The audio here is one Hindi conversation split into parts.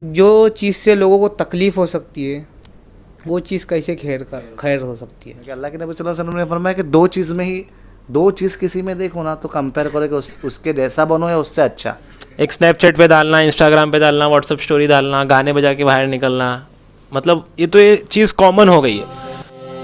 जो चीज़ से लोगों को तकलीफ़ हो सकती है वो चीज़ कैसे खैर हो सकती है। कि अल्लाह के नबी सल्लल्लाहु अलैहि वसल्लम ने फरमाया कि दो चीज़ किसी में देखो ना तो कंपेयर करो कि उसके जैसा बनो या उससे अच्छा। एक स्नैपचैट पे डालना, इंस्टाग्राम पे डालना, व्हाट्सएप स्टोरी डालना, गाने बजा के बाहर निकलना, मतलब ये चीज़ कॉमन हो गई है।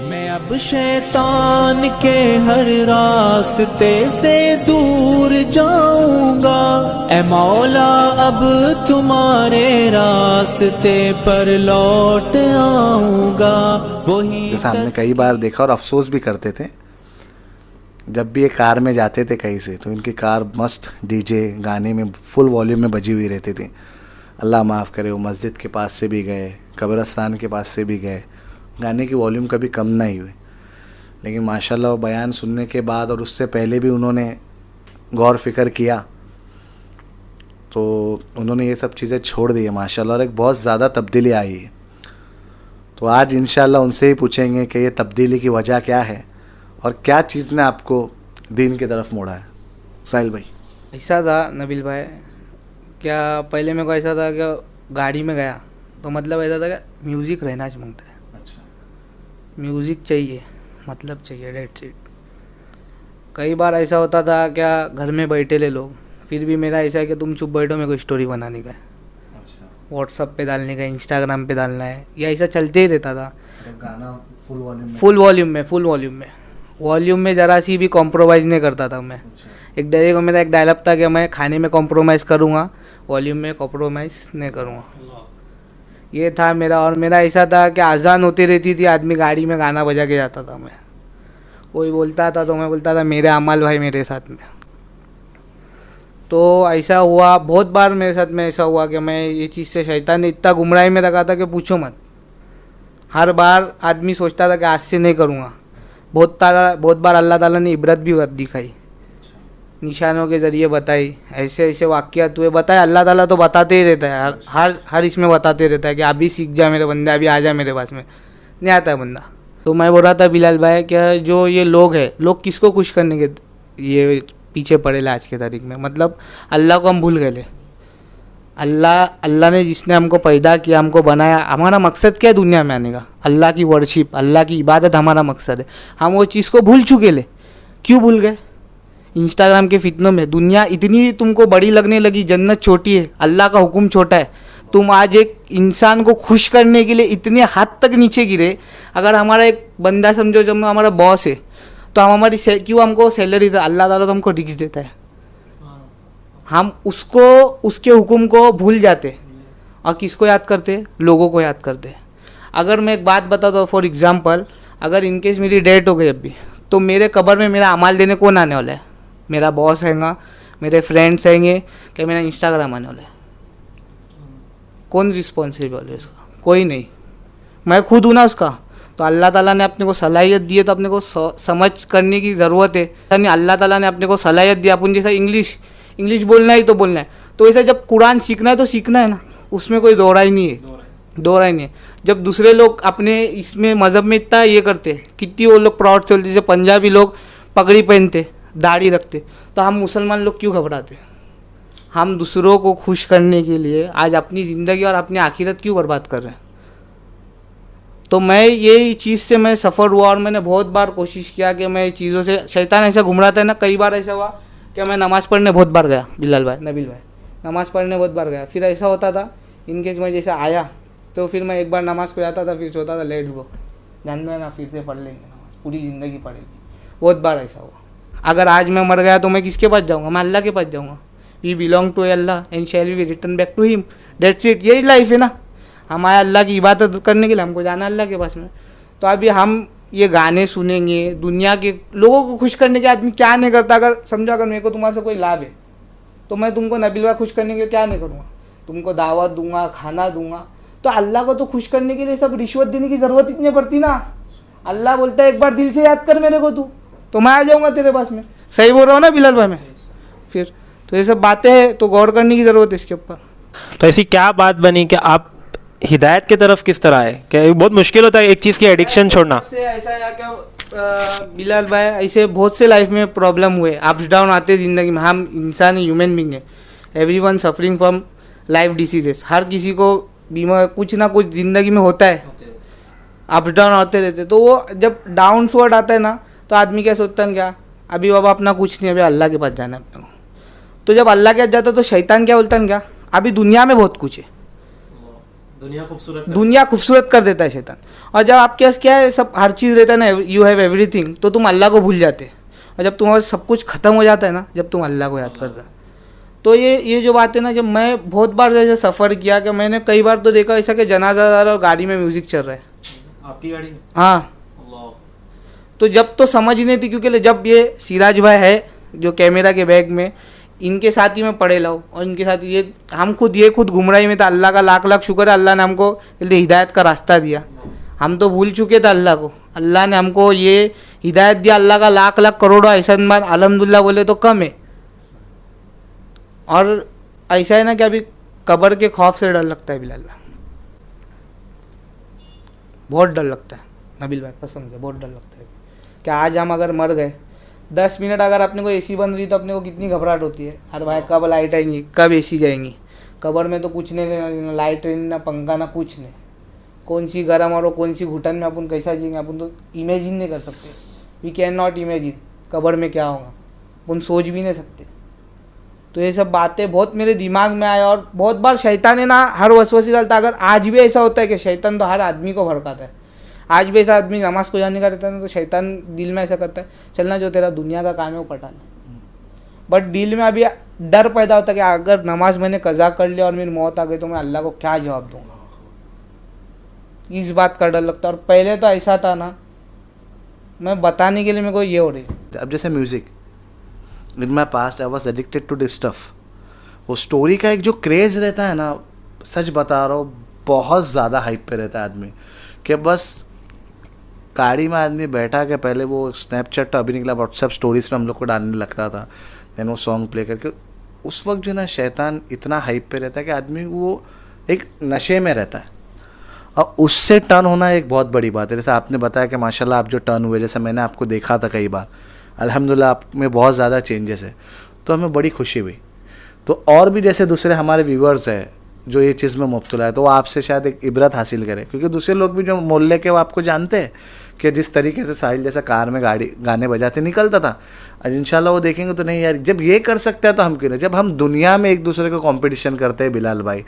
मैं अब शैतान के हर रास्ते से दूर जाऊंगा, ए मौला अब तुम्हारे रास्ते पर लौट आऊंगा। वही जैसा हमने कई बार देखा और अफसोस भी करते थे, जब भी ये कार में जाते थे कहीं से तो इनकी कार मस्त डीजे गाने में फुल वॉल्यूम में बजी हुई रहती थी। अल्लाह माफ़ करे, वो मस्जिद के पास से भी गए, कब्रिस्तान के पास से भी गए, गाने की वॉल्यूम कभी कम नहीं हुई। लेकिन माशाल्लाह वो बयान सुनने के बाद और उससे पहले भी उन्होंने गौर फिक्र किया तो उन्होंने ये सब चीज़ें छोड़ दी है माशाल्लाह, और एक बहुत ज़्यादा तब्दीली आई है। तो आज इंशाल्लाह उनसे ही पूछेंगे कि ये तब्दीली की वजह क्या है और क्या चीज़ ने आपको दीन की तरफ मोड़ा है। साहिल भाई, ऐसा था नबील भाई, क्या पहले मेरे को ऐसा था कि गाड़ी में गया तो मतलब ऐसा था कि म्यूज़िक रहना मांगता है, म्यूज़िक चाहिए, मतलब चाहिए, डेट्स इट। कई बार ऐसा होता था क्या घर में बैठे ले लोग, फिर भी मेरा ऐसा है कि तुम चुप बैठो, मेरे को स्टोरी बनाने का है, व्हाट्सअप पे डालने का है, इंस्टाग्राम पे डालना है, या ऐसा चलते ही रहता था। गाना फुल वॉल्यूम में ज़रा सी भी कॉम्प्रोमाइज़ नहीं करता था मैं। मेरा एक डायलॉग था कि मैं खाने में कॉम्प्रोमाइज़ करूँगा, वॉल्यूम में कॉम्प्रोमाइज़ नहीं करूँगा, ये था मेरा। और मेरा ऐसा था कि अजान होती रहती थी, आदमी गाड़ी में गाना बजा के जाता था, मैं कोई बोलता था तो मैं बोलता था मेरे अमाल भाई मेरे साथ में। तो ऐसा हुआ बहुत बार मेरे साथ में, ऐसा हुआ कि मैं ये चीज़ से शैतान ने इतना गुमराही में रखा था कि पूछो मत। हर बार आदमी सोचता था कि आज से नहीं करूँगा। बहुत बार अल्लाह ताला ने इबरत भी दिखाई, निशानों के ज़रिए बताई, ऐसे ऐसे वाक़यात हुए, बताए। अल्लाह ताला तो बताते ही रहता है, हर इसमें बताते रहता है कि अभी सीख जा मेरे बंदे, अभी आ जा मेरे पास में, नहीं आता है बंदा। तो मैं बोल रहा था बिलाल भाई, क्या जो ये लोग हैं, लोग किसको खुश करने के ये पीछे पड़े ले आज के तारीख में, मतलब अल्लाह को हम भूल गए ले। अल्लाह ने जिसने हमको पैदा किया, हमको बनाया, हमारा मकसद क्या है दुनिया में आने का? अल्लाह की वर्शिप, अल्लाह की इबादत हमारा मकसद है। हम वो चीज़ को भूल चुके ले। क्यों भूल गए? इंस्टाग्राम के फितनों में दुनिया इतनी तुमको बड़ी लगने लगी, जन्नत छोटी है, अल्लाह का हुक्म छोटा है। तुम आज एक इंसान को खुश करने के लिए इतने हद तक नीचे गिरे। अगर हमारा एक बंदा समझो, जब हमारा बॉस है तो हम क्यों हमको सैलरी था, अल्लाह ताला तो हमको रिस्क देता है, हम उसके हुक्म को भूल जाते और किसको याद करते? लोगों को याद करते। अगर मैं एक बात बताता हूँ, फॉर एग्जांपल, अगर इनकेस मेरी डेथ हो गई अभी, तो मेरे कब्र में मेरा अमाल देने कौन आने वाला है? मेरा बॉस हैगा, मेरे फ्रेंड्स हैंगे, क्या मेरा इंस्टाग्राम आने वाला है? कौन रिस्पॉन्सिबल है इसका? कोई नहीं, मैं खुद हूँ ना उसका। तो अल्लाह ताला ने अपने को सलाहियत दी है, तो अपने को समझ करने की ज़रूरत है। यानी अल्लाह ताला ने अपने को सलाहियत दी, अपन जैसा इंग्लिश बोलना ही तो बोलना है, तो वैसे जब कुरान सीखना है तो सीखना है ना, उसमें कोई दो राय नहीं है। जब दूसरे लोग अपने इसमें मज़हब में इतना ये करते, कितनी वो लोग प्राउड चलते, जैसे पंजाबी लोग पगड़ी पहनते, दाढ़ी रखते, तो हम मुसलमान लोग क्यों घबराते? हम दूसरों को खुश करने के लिए आज अपनी ज़िंदगी और अपनी आखिरत क्यों बर्बाद कर रहे हैं? तो मैं ये चीज़ से मैं सफ़र हुआ और मैंने बहुत बार कोशिश किया कि मैं चीज़ों से, शैतान ऐसा घुमराता है ना। कई बार ऐसा हुआ कि मैं नमाज़ पढ़ने बहुत बार गया, नबील भाई नमाज़ पढ़ने बहुत बार गया। फिर ऐसा होता था, इनकेस मैं जैसे आया तो फिर मैं एक बार नमाज़ को जाता था, फिर सोचता था लेट्स गो, जान में ना फिर से पढ़ लेंगे नमाज़, पूरी ज़िंदगी पढ़ेगी। बहुत बार ऐसा हुआ। अगर आज मैं मर गया तो मैं किसके पास जाऊँगा? मैं अल्लाह के पास जाऊँगा। We belong to Allah and shall we return back to him, that's it. यही लाइफ है ना, हम आए अल्लाह की इबादत करने के लिए, हमको जाना अल्लाह के पास में। तो अभी हम ये गाने सुनेंगे, दुनिया के लोगों को खुश करने के आदमी क्या नहीं करता? अगर समझो, अगर मेरे को तुम्हारे से कोई लाभ है तो मैं तुमको नबील भाई खुश करने के लिए क्या नहीं करूँगा? तुमको दावत दूंगा, खाना दूंगा। तो अल्लाह को तो खुश करने के लिए सब रिश्वत देने की ज़रूरत इतनी पड़ती ना। अल्लाह बोलता है एक बार दिल से याद कर मेरे को तू, तो मैं आ जाऊँगा तेरे पास में। सही बोल रहा हूँ ना बिलाल भाई? मैं फिर तो ये सब बातें हैं, तो गौर करने की ज़रूरत है इसके ऊपर। तो ऐसी क्या बात बनी कि आप हिदायत की तरफ किस तरह आए? क्या बहुत मुश्किल होता है एक चीज़ की एडिक्शन छोड़ना? ऐसा है क्या बिलाल भाई, ऐसे बहुत से लाइफ में प्रॉब्लम हुए, अप्स डाउन आते ज़िंदगी में। हम इंसान ह्यूमन बींग है, everyone suffering from life diseases, हर किसी को बीमा कुछ ना कुछ ज़िंदगी में होता है, अप डाउन होते रहते। तो वो जब डाउनवर्ड आता है ना, तो आदमी क्या सोचता है, क्या अभी बाबा अपना कुछ नहीं, अभी अल्लाह के पास जाना है अपने को। तो जब अल्लाह के पास जाता है तो शैतान क्या बोलता है, क्या अभी दुनिया में बहुत कुछ है, दुनिया खूबसूरत कर देता है शैतान। और जब आपके पास क्या है, सब हर चीज़ रहता है ना, यू हैव एवरीथिंग, तो तुम अल्लाह को भूल जाते। और जब तुम्हारा सब कुछ ख़त्म हो जाता है ना, जब तुम अल्लाह को याद करते हो। तो ये जो बात है ना, जब मैं बहुत बार जैसे सफ़र किया, कि मैंने कई बार तो देखा ऐसा कि जनाजा जा रहा है और गाड़ी में म्यूज़िक चल रहा है, आपकी गाड़ी में? हाँ। तो जब तो समझ ही नहीं थी, क्योंकि जब ये सिराज भाई है जो कैमरा के बैग में, इनके साथ ही मैं पढ़े लाऊँ, और इनके साथ ये खुद गुमराही में था। अल्लाह का लाख लाख शुक्र है, अल्लाह ने हमको हिदायत का रास्ता दिया। हम तो भूल चुके थे अल्लाह को, अल्लाह ने हमको ये हिदायत दिया। अल्लाह का लाख लाख करोड़ों एहसान बात अल्हम्दुलिल्लाह बोले तो कम है। और ऐसा है ना कि अभी कब्र के खौफ से डर लगता है बिलाल भाई, बहुत डर लगता है नबील भाई, कसम से बहुत डर लगता है कि आज हम अगर मर गए, 10 मिनट अगर अपने को एसी बंद रही तो अपने को कितनी घबराहट होती है। अरे भाई कब लाइट आएंगी, कब एसी जाएंगी। कब्र में तो कुछ नहीं, ना लाइट ना पंखा ना कुछ नहीं, कौन सी गर्म और कौन सी घुटन में अपन कैसा जिएंगे, अपन तो इमेजिन नहीं कर सकते। वी कैन नॉट इमेजिन कब्र में क्या होगा, अपन सोच भी नहीं सकते। तो ये सब बातें बहुत मेरे दिमाग में आया, और बहुत बार शैतान है ना हर वसवसे डालता। अगर आज भी ऐसा होता है कि शैतान तो हर आदमी को भड़काता है, आज भी ऐसा आदमी नमाज को जाने का रहता है ना, तो शैतान दिल में ऐसा करता है, चलना जो तेरा दुनिया का काम है वो पटा ले। बट दिल में अभी डर पैदा होता है कि अगर नमाज मैंने कज़ा कर लिया और मेरी मौत आ गई तो मैं अल्लाह को क्या जवाब दूंगा, इस बात का डर लगता है। और पहले तो ऐसा था ना, मैं बताने के लिए मेरे को ये हो रही है। अब जैसे music, in my past I was addicted to this stuff. वो स्टोरी का एक जो क्रेज़ रहता है ना, सच बता रहा हूँ, बहुत ज़्यादा हाइप पे रहता है आदमी, कि बस गाड़ी में आदमी बैठा के पहले वो स्नैपचैट तो अभी निकला, व्हाट्सएप स्टोरीज में हम लोग को डालने लगता था, देन वो सॉन्ग प्ले करके। उस वक्त जो है ना शैतान इतना हाइप पे रहता है कि आदमी वो एक नशे में रहता है, और उससे टर्न होना एक बहुत बड़ी बात है। जैसे आपने बताया कि माशाल्लाह आप जो टर्न हुए, जैसे मैंने आपको देखा था कई बार, अल्हम्दुलिल्लाह आप में बहुत ज़्यादा चेंजेस है, तो हमें बड़ी खुशी हुई। तो और भी जैसे दूसरे हमारे व्यूवर्स हैं जो ये चीज़ में मुब्तला है, तो वो आपसे शायद एक इबरत हासिल करें, क्योंकि दूसरे लोग भी जो मोहल्ले के वो आपको जानते हैं कि जिस तरीके से साहिल जैसा कार में गाने बजाते निकलता था, और इंशाल्लाह वो देखेंगे तो नहीं यार, जब ये कर सकता है तो हम क्यों नहीं। जब हम दुनिया में एक दूसरे को कंपटीशन करते हैं बिलाल भाई,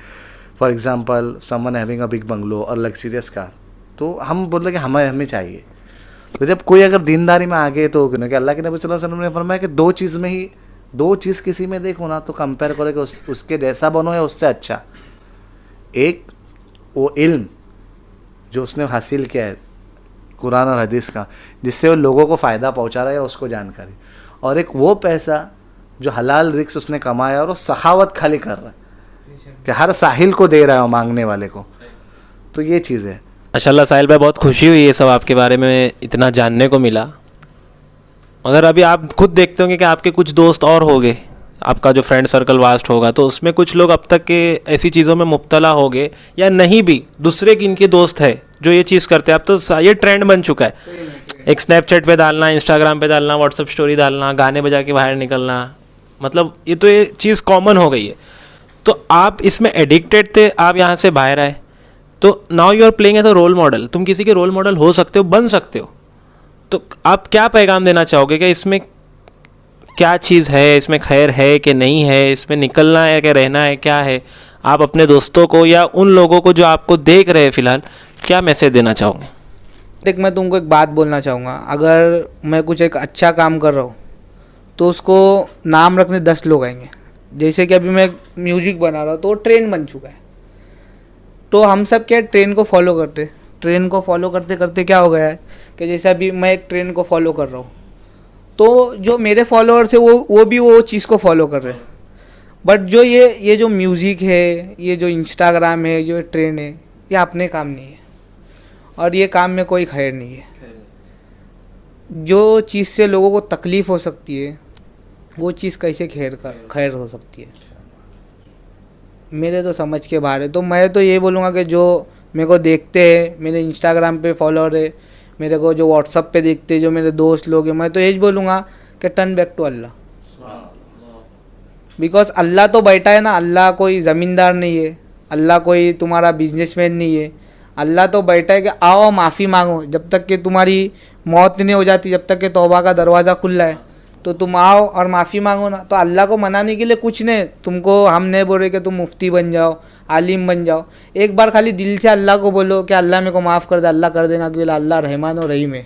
for example someone having a big bungalow और लग्जरियस कार, तो हम बोलते कि हमें चाहिए। तो जब कोई अगर दीनदारी में आगे, तो क्योंकि अल्लाह के नबी सल्लल्लाहु अलैहि वसल्लम ने फरमाया कि दो चीज़ किसी में देखो ना तो कंपेयर करो कि उसके जैसा बनो या उससे अच्छा। एक वो इल्म जो उसने हासिल किया है कुरान और हदीस का, जिससे वो लोगों को फ़ायदा पहुंचा रहा है उसको जानकारी, और एक वो पैसा जो हलाल रिस्क उसने कमाया और वो सखावत खाली कर रहा है कि हर साहिल को दे रहा है वो मांगने वाले को। तो ये चीज़ है। माशाल्लाह साहिल भाई, बहुत खुशी हुई ये सब आपके बारे में इतना जानने को मिला। मगर अभी आप खुद देखते होंगे कि आपके कुछ दोस्त और हो गए, आपका जो फ्रेंड सर्कल वास्ट होगा, तो उसमें कुछ लोग अब तक के ऐसी चीज़ों में मुब्तला हो गए, या नहीं भी दूसरे इनके दोस्त है जो ये चीज़ करते हैं। अब तो ये ट्रेंड बन चुका है, एक स्नैपचैट पे डालना, इंस्टाग्राम पे डालना, व्हाट्सएप स्टोरी डालना, गाने बजा के बाहर निकलना, मतलब ये तो ये चीज़ कॉमन हो गई है। तो आप इसमें एडिक्टेड थे, आप यहाँ से बाहर आए, तो now you are playing as a role model. तुम किसी के रोल मॉडल हो सकते हो, बन सकते हो। तो आप क्या पैगाम देना चाहोगे कि इसमें क्या चीज़ है, इसमें खैर है कि नहीं है, इसमें निकलना है कि रहना है, क्या है? आप अपने दोस्तों को या उन लोगों को जो आपको देख रहे हैं फ़िलहाल, क्या मैसेज देना चाहोगे? देख, मैं तुमको एक बात बोलना चाहूँगा, अगर मैं कुछ एक अच्छा काम कर रहा हूँ तो उसको नाम रखने 10 लोग आएंगे। जैसे कि अभी मैं म्यूजिक बना रहा हूँ तो वो ट्रेंड बन चुका है, तो हम सब क्या ट्रेंड को फॉलो करते, ट्रेंड को फॉलो करते करते क्या हो गया है कि जैसे अभी मैं एक ट्रेंड को फॉलो कर रहा हूँ, तो जो मेरे फॉलोअर्स है वो भी वो चीज़ को फॉलो कर रहे हैं। बट जो ये जो म्यूज़िक है, ये जो इंस्टाग्राम है, जो ट्रेंड है, ये अपने काम नहीं है, और ये काम में कोई खैर नहीं है। जो चीज़ से लोगों को तकलीफ़ हो सकती है, वो चीज़ कैसे खैर हो सकती है, मेरे तो समझ के बाहर है। तो मैं तो ये बोलूँगा कि जो मेरे को देखते हैं, मेरे इंस्टाग्राम पे फॉलोअर है, मेरे को जो व्हाट्सअप पे देखते हैं, जो मेरे दोस्त लोग हैं, मैं तो यही बोलूँगा कि turn back to Allah. Because Allah तो बैठा है ना, अल्लाह कोई ज़मींदार नहीं है, अल्लाह कोई तुम्हारा बिजनेसमैन नहीं है। अल्लाह तो बैठा है कि आओ माफ़ी मांगो, जब तक कि तुम्हारी मौत नहीं हो जाती, जब तक कि तौबा का दरवाज़ा खुला है तो तुम आओ और माफ़ी मांगो ना। तो अल्लाह को मनाने के लिए कुछ नहीं, तुमको हम नहीं बोल रहे कि तुम मुफ्ती बन जाओ, आलिम बन जाओ। एक बार खाली दिल से अल्लाह को बोलो कि अल्लाह मेरे को माफ़ कर दे, अल्लाह कर देगा, क्योंकि अल्लाह रहमान और रहीम है।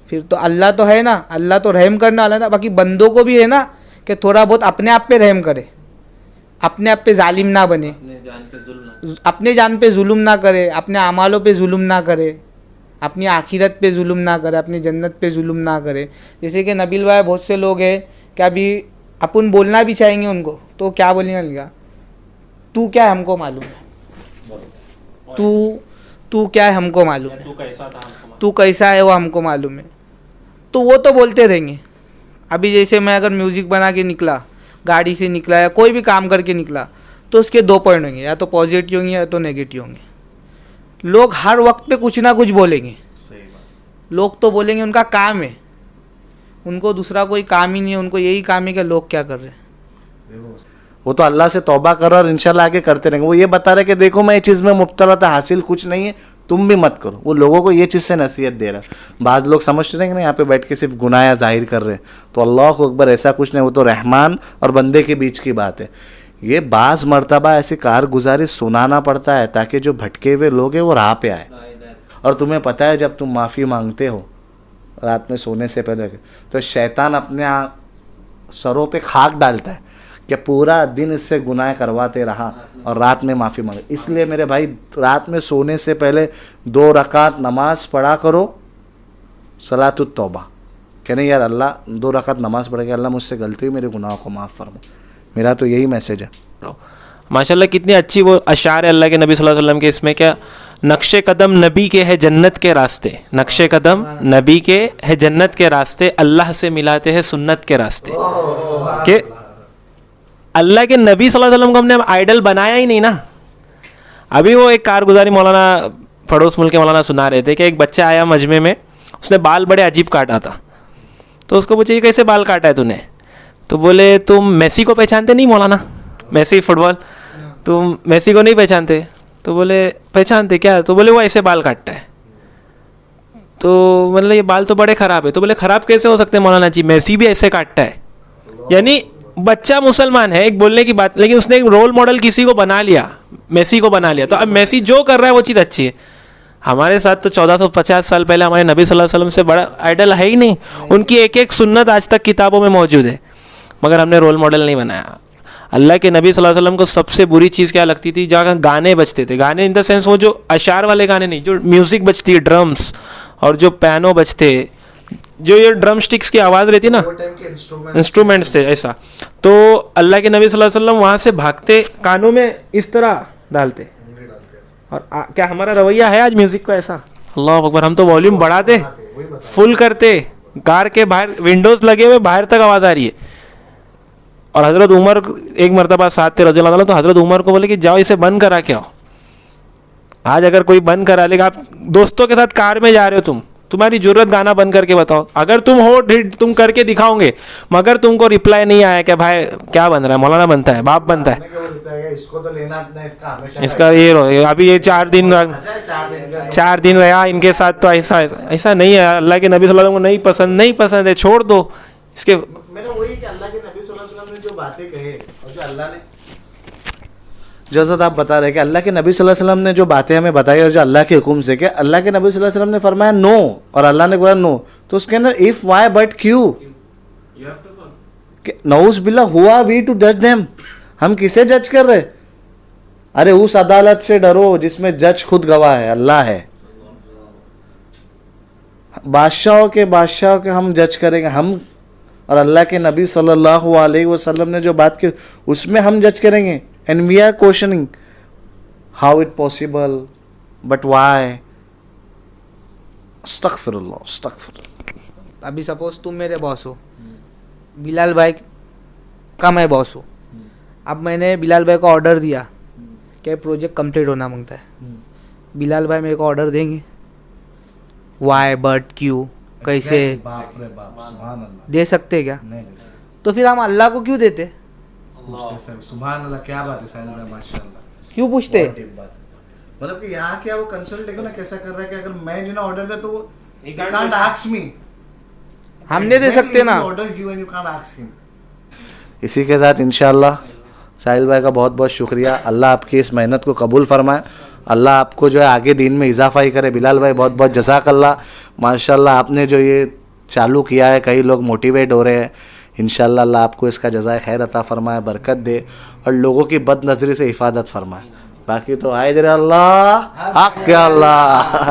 फिर तो अल्लाह तो है ना, अल्लाह तो रहम करने वाला है ना। बाकी बंदों को भी है ना कि थोड़ा बहुत अपने आप पे रहम करे, अपने आप पे जालिम ना बने, अपने जान पे जुल्म ना करे, अपने अमालों पे जुल्म ना करे, अपनी आखिरत पे जुल्म ना करे, अपनी जन्नत पे जुल्म ना करे। जैसे कि नबील भाई बहुत से लोग हैं कि अभी अपन बोलना भी चाहेंगे उनको तो क्या बोलेंगे उनका, तू क्या है हमको मालूम है, तू क्या है हमको मालूम है, तू कैसा है वो हमको मालूम है। तो वो तो बोलते रहेंगे। अभी जैसे मैं अगर म्यूज़िक बना के निकला, गाड़ी से निकला या कोई भी काम करके निकला, तो उसके दो पॉइंट होंगे, या तो पॉजिटिव होंगे या तो नेगेटिव होंगे। लोग हर वक्त पे कुछ ना कुछ बोलेंगे। लोग तो बोलेंगे, उनका काम है, उनको दूसरा कोई काम ही नहीं है, उनको यही काम है कि लोग क्या कर रहे हैं। वो तो अल्लाह से तौबा कर रहा और इंशाल्लाह आगे करते रहेंगे। वो ये बता रहे कि देखो मैं ये चीज़ में मुब्तला था, हासिल कुछ नहीं है, तुम भी मत करो। वो लोगों को ये चीज़ से नसीहत दे रहा है। बाद लोग समझते हैं कि ना यहाँ पे बैठ के सिर्फ गुनाह जाहिर कर रहे हैं, तो अल्लाह अकबर, ऐसा कुछ नहीं। वो तो रहमान और बंदे के बीच की बात है। ये बाज़ मर्तबा ऐसी कारगुजारी सुनाना पड़ता है ताकि जो भटके हुए लोग हैं वो राह पे आए। और तुम्हें पता है जब तुम माफ़ी मांगते हो रात में सोने से पहले, तो शैतान अपने सरों पे खाक डालता है कि पूरा दिन इससे गुनाह करवाते रहा और रात में माफ़ी मांगे। इसलिए मेरे भाई रात में सोने से पहले 2 रकात नमाज पढ़ा करो, सलातुत तौबा, कि नहीं यार अल्लाह 2 रकात नमाज पढ़ के अल्लाह मुझसे गलती हुई, मेरे गुनाहों को माफ़ फरमा। मेरा तो यही मैसेज है। माशाल्लाह कितनी अच्छी वो अशार है अल्लाह के नबी सल्लल्लाहु अलैहि वसल्लम के। इसमें क्या, नक्शे कदम नबी के है जन्नत के रास्ते, नक्शे कदम नबी के है जन्नत के रास्ते, अल्लाह से मिलाते हैं सुन्नत के रास्ते। के अल्लाह के नबी सल्लल्लाहु अलैहि वसल्लम को हमने आइडल बनाया ही नहीं ना। अभी वो एक कारगुजारी मौलाना पड़ोस मुल्क के मौलाना सुना रहे थे कि एक बच्चा आया मजमे में, उसने बाल बड़े अजीब काटा था। तो उसको पूछे, कैसे बाल काटा है तूने? तो बोले, तुम मेसी को पहचानते नहीं मौलाना, मेसी फुटबॉल, तुम मेसी को नहीं पहचानते? तो बोले पहचानते क्या? तो बोले वो ऐसे बाल काटता है। तो मतलब ये बाल तो बड़े ख़राब है। तो बोले ख़राब कैसे हो सकते हैं मौलाना जी, मेसी भी ऐसे काटता है। यानी बच्चा मुसलमान है, एक बोलने की बात, लेकिन उसने एक रोल मॉडल किसी को बना लिया, मेसी को बना लिया। तो अब मेसी जो कर रहा है वो चीज़ अच्छी है। हमारे साथ तो 1450 साल पहले हमारे नबी सल्लल्लाहु अलैहि वसल्लम से बड़ा आइडल है ही नहीं। उनकी एक एक सुन्नत आज तक किताबों में मौजूद है, मगर हमने रोल मॉडल नहीं बनाया। अल्लाह के नबी सल्लल्लाहु अलैहि वसल्लम को सबसे बुरी चीज़ क्या लगती थी? जहाँ गाने बजते थे, गाने इन द सेंस वो जो अशार वाले गाने नहीं, जो म्यूज़िक बजती है, ड्रम्स और जो पियानो बजते, जो ये ड्रम स्टिक्स की आवाज़ रहती ना, इंस्ट्रूमेंट्स थे ऐसा। तो अल्लाह के नबी सल्लल्लाहु अलैहि वसल्लम वहाँ से भागते, कानों में इस तरह डालते। और क्या हमारा रवैया है आज म्यूज़िक का ऐसा? अल्लाह अकबर, हम तो वॉल्यूम बढ़ाते, फुल करते, कार के बाहर विंडोज़ लगे हुए, बाहर तक आवाज़ आ रही है। और हज़रत उमर एक मरतबा साथ थे रज़ियल्लाहु अन्हु, तो हज़रत उमर को बोले कि जाओ इसे बंद करा के आओ। आज अगर कोई बंद करा लेगा, आप दोस्तों के साथ कार में जा रहे हो, तुम्हारी जरूरत गाना बंद करके बताओ, अगर तुम हो तुम करके दिखाओगे, मगर तुमको रिप्लाई नहीं आया कि भाई क्या बन रहा है, मौलाना बनता है, बाप बनता है, इसको तो लेना इसका ये अभी ये 4 दिन रहा इनके साथ, तो ऐसा नहीं है। अल्लाह के नबी सल्लल्लाहु अलैहि वसल्लम को नहीं पसंद है, छोड़ दो इसके। मेरा वही कि अल्लाह के नबी सल्लल्लाहु अलैहि वसल्लम ने जो बातें कहे और जो अल्लाह ने, जैसा आप बता रहे कि अल्लाह के नबी सल्लल्लाहु अलैहि वसल्लम ने जो बातें हमें बताई और जो अल्लाह के हुक्म से, कि अल्लाह के नबी सल्लल्लाहु अलैहि वसल्लम ने फरमाया नो और अल्लाह ने बोला नो, तो उसके अंदर इफ वाई बट क्यों, नऊज़ बिल्लाह हुआ वी टू जज देम, हम किसे जज कर रहे? अरे उस अदालत से डरो जिसमें जज खुद गवाह है, अल्लाह है। बादशाहों के हम जज करेंगे हम, और अल्लाह के नबी सल्लल्लाहु अलैहि वसल्लम ने जो बात की उसमें हम जज करेंगे। And we are questioning how it possible, but why, अस्तगफिरुल्लाह अस्तगफिरुल्लाह। अभी सपोज तुम मेरे बॉस हो, बिलाल भाई का मैं बॉस हूँ। अब मैंने बिलाल भाई को ऑर्डर दिया कि प्रोजेक्ट कंप्लीट होना मांगता है, बिलाल भाई मेरे को ऑर्डर देंगे? वाई बट क्यों, कैसे बाप रे बाप, सुभान अल्लाह, दे सकते क्या? नहीं दे सकते। तो फिर हम अल्लाह को क्यों देते? पूछते सब सुभान अल्लाह क्या बात है साहिल भाई माशाल्लाह क्यों पूछते बहुत deep बात है। मतलब कि यहाँ क्या वो कंसल्ट देखो ना कैसा कर रहा है कि अगर मैं जो ना ऑर्डर दे तो वो कांट आस्क मी हमने दे सकते ना order you and you can't ask him. इसी के साथ इंशाल्लाह साहिल भाई का बहुत बहुत शुक्रिया। अल्लाह आपकी इस मेहनत को कबूल फरमाए। अल्लाह आपको जो है आगे दीन में इजाफा ही करे। बिलाल भाई बहुत बहुत जज़ाकल्लाह माशाल्लाह आपने जो ये चालू किया है कई लोग मोटिवेट हो रहे हैं। इंशाल्लाह अल्लाह आपको इसका जज़ाए खैर अता फरमाए बरकत दे और लोगों की बद नज़री से हिफाजत फरमाए। बाकी तो आए जरा अल्लाह हक अल्लाह।